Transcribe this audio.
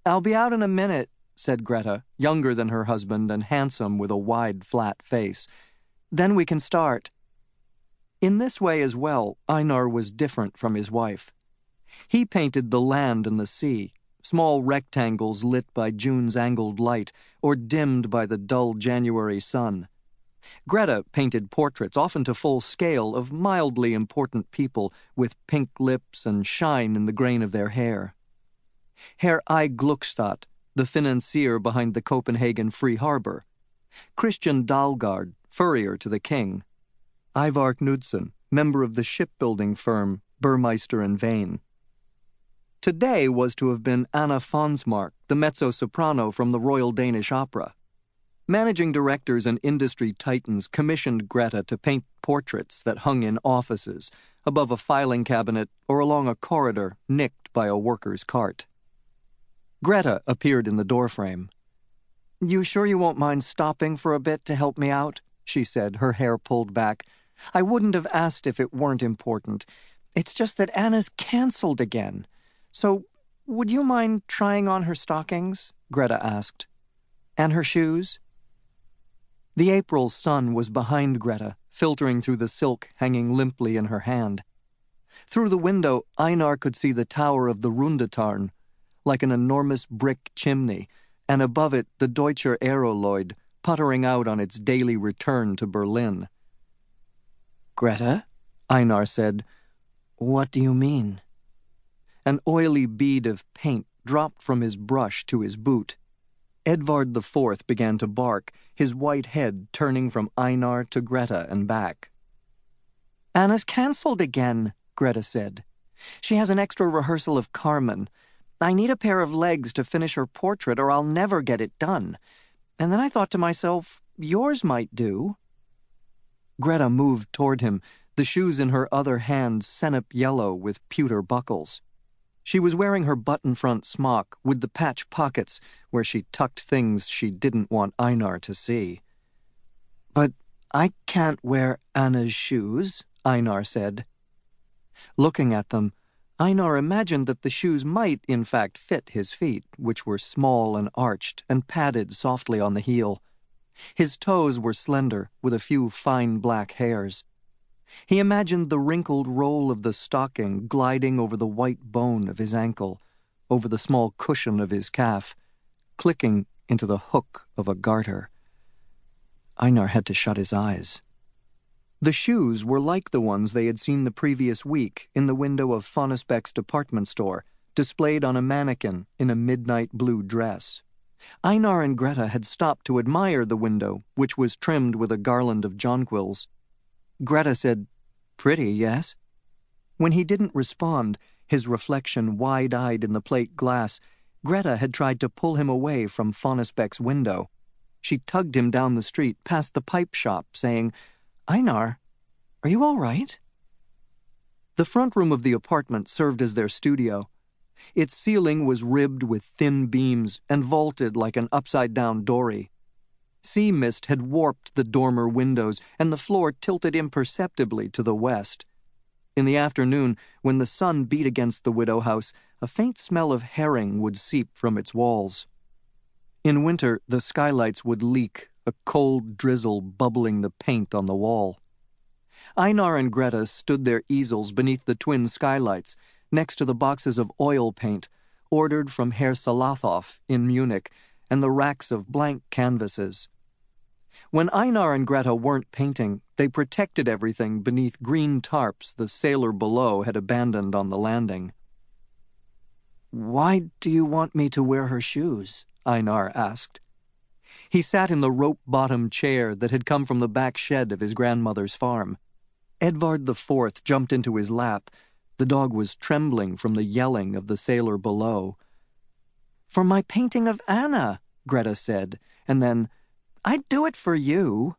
"I'll be out in a minute," said Greta, younger than her husband and handsome with a wide, flat face. "Then we can start." In this way as well, Einar was different from his wife. He painted the land and the sea, small rectangles lit by June's angled light or dimmed by the dull January sun. Greta painted portraits, often to full scale, of mildly important people with pink lips and shine in the grain of their hair. Herr I. Gluckstadt, the financier behind the Copenhagen Free Harbor. Christian Dalgaard, furrier to the king. Ivar Knudsen, member of the shipbuilding firm Burmeister and Vane. Today was to have been Anna Fonsmark, the mezzo-soprano from the Royal Danish Opera. Managing directors and industry titans commissioned Greta to paint portraits that hung in offices, above a filing cabinet, or along a corridor nicked by a worker's cart. Greta appeared in the doorframe. "You sure you won't mind stopping for a bit to help me out?" she said, her hair pulled back. "I wouldn't have asked if it weren't important. It's just that Anna's canceled again. So, would you mind trying on her stockings?" Greta asked. "And her shoes?" The April sun was behind Greta, filtering through the silk hanging limply in her hand. Through the window, Einar could see the tower of the Rundetarn, like an enormous brick chimney, and above it the Deutscher Aeroloid, puttering out on its daily return to Berlin. "Greta," Einar said, "what do you mean?" An oily bead of paint dropped from his brush to his boot. Edvard IV began to bark, his white head turning from Einar to Greta and back. "Anna's cancelled again," Greta said. "She has an extra rehearsal of Carmen. I need a pair of legs to finish her portrait or I'll never get it done. And then I thought to myself, yours might do." Greta moved toward him, the shoes in her other hand senep yellow with pewter buckles. She was wearing her button-front smock with the patch pockets where she tucked things she didn't want Einar to see. "But I can't wear Anna's shoes," Einar said. Looking at them, Einar imagined that the shoes might, in fact, fit his feet, which were small and arched and padded softly on the heel. His toes were slender, with a few fine black hairs. He imagined the wrinkled roll of the stocking gliding over the white bone of his ankle, over the small cushion of his calf, clicking into the hook of a garter. Einar had to shut his eyes. The shoes were like the ones they had seen the previous week in the window of Fonnesbeck's department store, displayed on a mannequin in a midnight blue dress. Einar and Greta had stopped to admire the window, which was trimmed with a garland of jonquils. Greta said, "Pretty, yes?" When he didn't respond, his reflection wide-eyed in the plate glass, Greta had tried to pull him away from Fonnesbeck's window. She tugged him down the street past the pipe shop, saying, "Einar, are you all right?" The front room of the apartment served as their studio. Its ceiling was ribbed with thin beams and vaulted like an upside-down dory. Sea mist had warped the dormer windows, and the floor tilted imperceptibly to the west. In the afternoon, when the sun beat against the widow house, a faint smell of herring would seep from its walls. In winter, the skylights would leak, a cold drizzle bubbling the paint on the wall. Einar and Greta stood their easels beneath the twin skylights, next to the boxes of oil paint, ordered from Herr Salathoff in Munich, and the racks of blank canvases. When Einar and Greta weren't painting, they protected everything beneath green tarps the sailor below had abandoned on the landing. "Why do you want me to wear her shoes?" Einar asked. He sat in the rope-bottomed chair that had come from the back shed of his grandmother's farm. Edvard IV jumped into his lap. The dog was trembling from the yelling of the sailor below. "For my painting of Anna," Greta said, and then, "I'd do it for you."